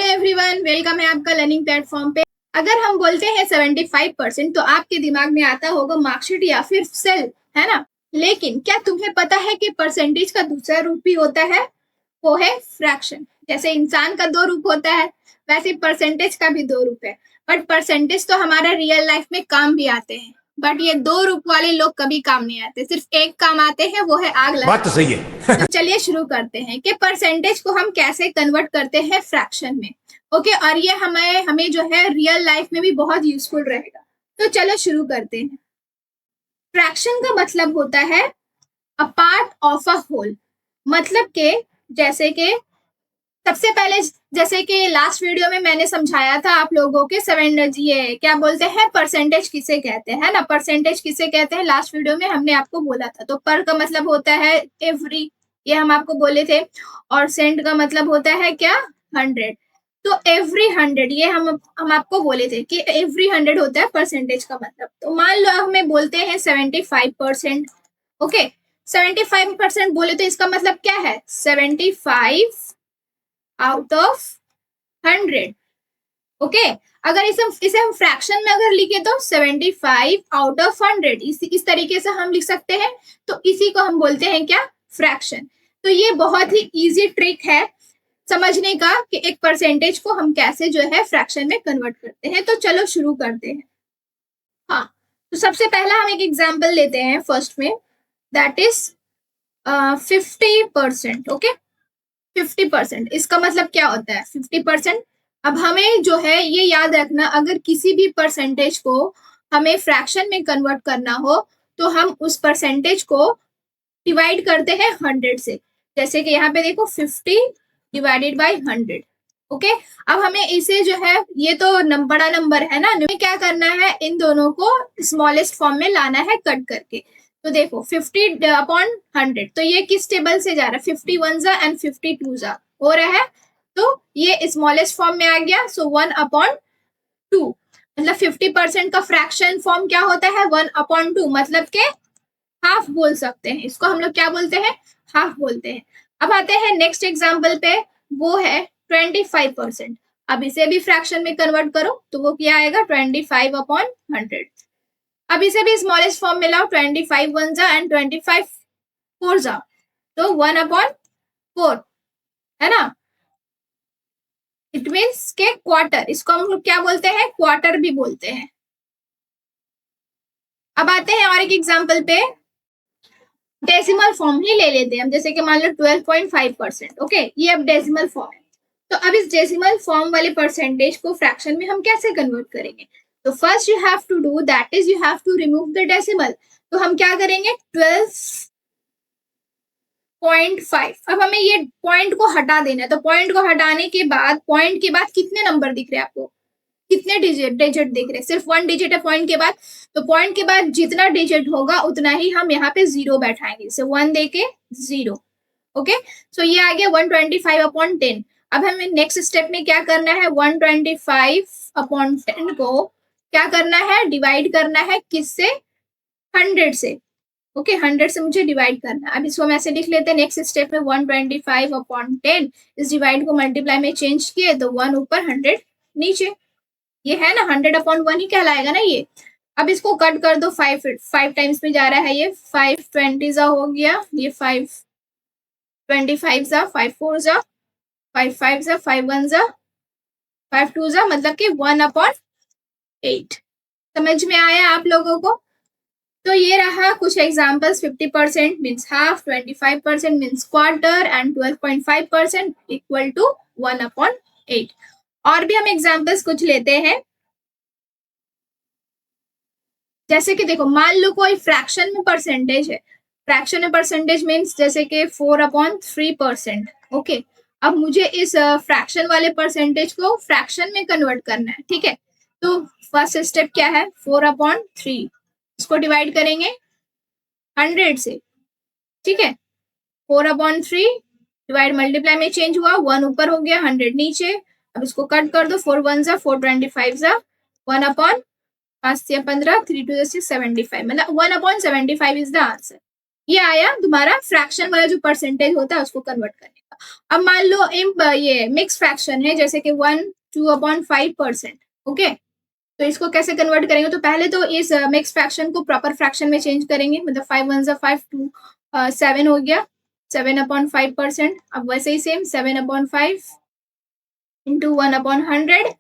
Hello everyone, welcome है आपका learning platform पे। अगर हम बोलते हैं 75% तो आपके दिमाग में आता होगा मार्कशीट या फिर सेल, है ना। लेकिन क्या तुम्हें पता है कि परसेंटेज का दूसरा रूप भी होता है, वो है फ्रैक्शन। जैसे इंसान का दो रूप होता है, वैसे परसेंटेज का भी दो रूप है। बट परसेंटेज तो हमारा रियल लाइफ में काम भी आते हैं, बट ये दो रूप वाले लोग कभी काम नहीं आते, सिर्फ एक काम आते हैं, वो है आग लगाना। बात तो सही है। तो चलिए शुरू करते हैं कि परसेंटेज को हम कैसे कन्वर्ट करते हैं फ्रैक्शन में। ओके, और ये हमें जो है रियल लाइफ में भी बहुत यूजफुल रहेगा। तो चलो शुरू करते हैं। फ्रैक्शन का मतलब होता है a part of a whole. मतलब के जैसे कि सबसे पहले, जैसे कि लास्ट वीडियो में मैंने समझाया था आप लोगों के ये क्या बोलते हैं, परसेंटेज किसे कहते हैं ना, परसेंटेज किसे कहते हैं, लास्ट वीडियो में हमने आपको बोला था। तो पर का मतलब होता है एवरी, ये हम आपको बोले थे। और सेंट का मतलब होता है क्या, 100। तो एवरी 100 ये हम आपको बोले थे कि एवरी 100 होता है परसेंटेज का मतलब। तो मान लो हमें बोलते हैं 75%। ओके, 75% बोले तो इसका मतलब क्या है, 75 आउट ऑफ 100। ओके, अगर इसे हम फ्रैक्शन में अगर लिखे तो 75 आउट ऑफ 100, इस तरीके से हम लिख सकते हैं। तो इसी को हम बोलते हैं क्या, फ्रैक्शन। तो ये बहुत ही इजी ट्रिक है समझने का कि एक परसेंटेज को हम कैसे जो है फ्रैक्शन में कन्वर्ट करते हैं। तो चलो शुरू करते हैं। हाँ, तो सबसे पहला हम एक एग्जाम्पल लेते हैं फर्स्ट में, दैट इज 50%। ओके, 50%, इसका मतलब क्या होता है 50%। अब हमें जो है ये याद रखना, अगर किसी भी परसेंटेज को हमें फ्रैक्शन में कन्वर्ट करना हो तो हम उस परसेंटेज को डिवाइड करते हैं 100 से। जैसे कि यहाँ पे देखो 50 डिवाइडेड बाय 100। ओके, अब हमें इसे जो है, ये तो बड़ा नंबर है ना, हमें क्या करना है, इन दोनों को स्मॉलेस्ट फॉर्म में लाना है कट करके। तो देखो 50 अपॉन 100, तो ये किस टेबल से जा रहा है, 51 जा एंड 52 जा हो रहा है। तो ये स्मॉलेस्ट फॉर्म में आ गया, सो 1/2। मतलब 50% का फ्रैक्शन फॉर्म क्या होता है, 1/2, मतलब के हाफ बोल सकते हैं इसको, हम लोग क्या बोलते हैं, हाफ बोलते हैं। अब आते हैं नेक्स्ट एग्जाम्पल पे, वो है 25%। अब इसे भी फ्रैक्शन में कन्वर्ट करो तो वो क्या आएगा, 25/100। अब इसे भी स्मॉलेस्ट फॉर्म में लाओ, 25 1 जा एंड 25 4 जा, तो 1/4, है ना। इट मीन्स के क्वार्टर, इसको हम लोग क्या बोलते हैं, क्वार्टर भी बोलते हैं। अब आते हैं और एक एग्जाम्पल पे, डेसिमल फॉर्म ही ले लेते हैं हम, जैसे कि मान लो 12.5%। ओके, ये अब डेसिमल फॉर्म है। तो अब इस डेसिमल फॉर्म वाले परसेंटेज को फ्रैक्शन में हम कैसे कन्वर्ट करेंगे। तो first you have to do that is you have to remove the decimal. तो हम क्या करेंगे, 12.5। अब हमें ये पॉइंट को हटा देना है। तो पॉइंट को हटाने के बाद, पॉइंट के बाद कितने नंबर दिख रहे हैं आपको, कितने डिजिट दिख रहे हैं, सिर्फ 1 डिजिट है पॉइंट के बाद। तो पॉइंट के बाद जितना डिजिट होगा उतना ही हम यहाँ पे 0 बैठाएंगे, जैसे 1 देके 0। ओके, सो ये आ गया 125/10। अब हमें नेक्स्ट स्टेप में क्या करना है, 125/10 को क्या करना है, डिवाइड करना है किससे, 100 से। ओके, 100 से मुझे डिवाइड करना है। अब इसको हम ऐसे लिख लेते हैं, नेक्स्ट स्टेप में 125/10, इस डिवाइड को मल्टीप्लाई में चेंज किए तो 1 ऊपर 100 नीचे, ये है ना 100/1 ही कहलाएगा ना ये। अब इसको कट कर दो, 5 टाइम्स में जा रहा है ये, 5 20 जा हो गया, ये 5 25 जा, 5 4 जा, 5 5 जा, 5 1 जा, 5 2 जा, मतलब कि 1/8। समझ में आया आप लोगों को। तो ये रहा कुछ examples, 50% means half, 25% means quarter and 12.5% equal to 1/8। और भी हम एग्जांपल्स कुछ लेते हैं, जैसे कि देखो मान लो कोई फ्रैक्शन में परसेंटेज है, फ्रैक्शन में परसेंटेज मीन्स जैसे कि 4/3%। ओके, अब मुझे इस फ्रैक्शन वाले परसेंटेज को फ्रैक्शन में कन्वर्ट करना है, ठीक है। तो फर्स्ट स्टेप क्या है, 4/3, इसको डिवाइड करेंगे 100 से, ठीक है। 4/3 डिवाइड मल्टीप्लाई में चेंज हुआ, 1 ऊपर हो गया, 100 नीचे। अब इसको कट कर दो, 4 1 जा, 4 25 जा, 1/5 से 15, 3 2 6 75, मतलब 1/75 इज द आंसर। ये आया तुम्हारा फ्रैक्शन वाला जो परसेंटेज होता है उसको कन्वर्ट करने का। अब मान लो ये मिक्स फ्रैक्शन है, जैसे कि 1/2/5%। ओके, तो इसको कैसे कन्वर्ट करेंगे? तो पहले तो इस मिक्स फ्रैक्शन को प्रॉपर फ्रैक्शन में चेंज करेंगे, मतलब 5 1 5 2 7 हो गया 7/5%। अब वैसे ही सेम 7/5 इंटू 1/100,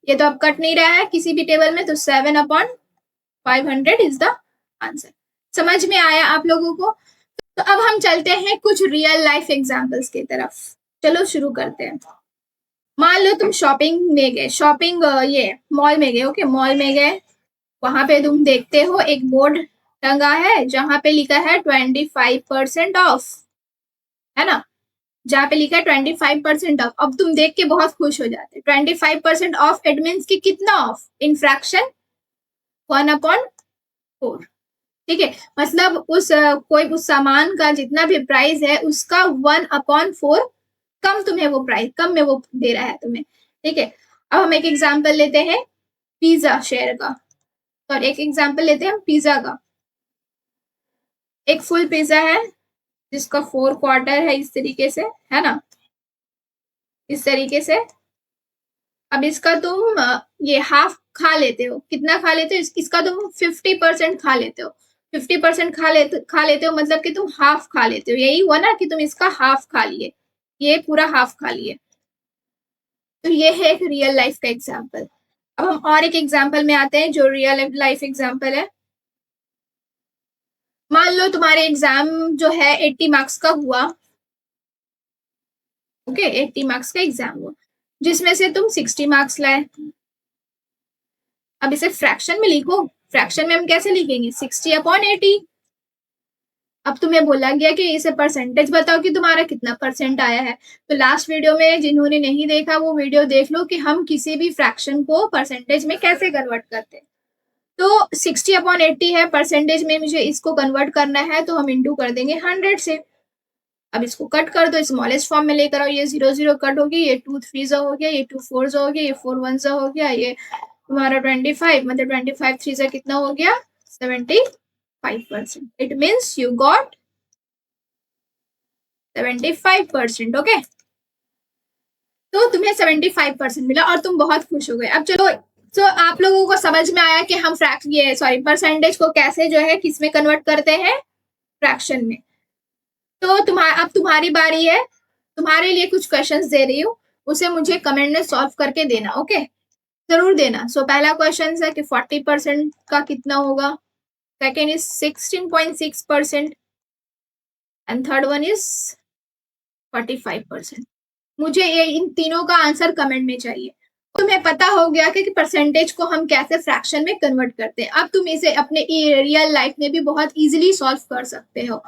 ये तो अब कट नहीं रहा है किसी भी टेबल में, तो 7/500 इज द आंसर। समझ में आया आप लोगों को? तो अब हम चलते हैं कुछ रियल लाइफ एग्जांपल्स की तरफ। चलो शुरू करते हैं। मान लो तुम शॉपिंग में गए, ये मॉल में गए। ओके, मॉल में गए, वहां पे तुम देखते हो एक बोर्ड टंगा है जहां पे लिखा है 25% ऑफ, है ना? जहाँ पे लिखा है 25% ऑफ। अब तुम देख के बहुत खुश हो जाते। 25% ऑफ इट मीन्स कि कितना ऑफ? In fraction 1/4। ठीक है, मतलब कोई उस सामान का जितना भी प्राइस है उसका 1/4 कम तुम्हें वो प्राइस, कम में वो दे रहा है तुम्हें। ठीक है, अब हम एक एग्जांपल लेते हैं पिज्जा शेयर का, और एक एग्जांपल लेते हैं हम पिज्जा का। एक फुल पिज्जा है जिसका 4/4 है, इस तरीके से, है ना? इस तरीके से। अब इसका तुम ये हाफ खा लेते हो। कितना खा लेते हो? इसका तुम 50% खा लेते हो। 50% खा लेते हो मतलब कि तुम हाफ खा लेते हो। यही हुआ ना कि तुम इसका हाफ खा लिए, ये पूरा हाफ खा लिए। तो ये है एक रियल लाइफ का एग्जाम्पल। अब हम और एक एग्जाम्पल में आते हैं जो रियल लाइफ एग्जाम्पल है। मान लो तुम्हारे एग्जाम जो है 80 मार्क्स का हुआ। ओके, 80 मार्क्स का एग्जाम हुआ जिसमें से तुम 60 मार्क्स लाए। अब इसे फ्रैक्शन में लिखो। फ्रैक्शन में हम कैसे लिखेंगे? 60/80। अब तुम्हें बोला गया कि इसे परसेंटेज बताओ कि तुम्हारा कितना परसेंट आया है। तो लास्ट वीडियो में जिन्होंने नहीं देखा वो वीडियो देख लो कि हम किसी भी फ्रैक्शन को परसेंटेज में कैसे कन्वर्ट करते हैं। तो 60/80 है, परसेंटेज में मुझे इसको कन्वर्ट करना है, तो हम इंटू कर देंगे 100 से। अब इसको कट कर दो, स्मॉलेस्ट फॉर्म में लेकर आओ। ये 0 0 कट होगी, ये 2 3 हो गया, ये 2 4 हो गया, ये 4 1 हो गया, ये तुम्हारा 25, मतलब 25 3 से कितना हो गया? 75%। It means you got 75%। Okay, तो तुम्हें 75% मिला और तुम बहुत खुश हो गए। अब चलो, तो आप लोगों को समझ में आया कि हम परसेंटेज को कैसे जो है किस में कन्वर्ट करते हैं? फ्रैक्शन में। तो अब तुम्हारी बारी है। तुम्हारे लिए कुछ क्वेश्चंस दे रही हूँ, उसे मुझे कमेंट में सॉल्व करके देना। ओके, जरूर देना। सो पहला क्वेश्चन है कि 40% का कितना होगा? Second is 16.6% and third one is 45%। मुझे ये इन तीनों का आंसर कमेंट में चाहिए। तुम्हें पता हो गया कि परसेंटेज को हम कैसे फ्रैक्शन में कन्वर्ट करते हैं। अब तुम इसे अपने रियल लाइफ में भी बहुत इजीली सॉल्व कर सकते हो।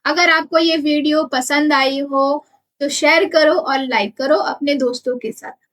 अगर आपको ये वीडियो पसंद आई हो तो शेयर करो और लाइक करो अपने दोस्तों के साथ।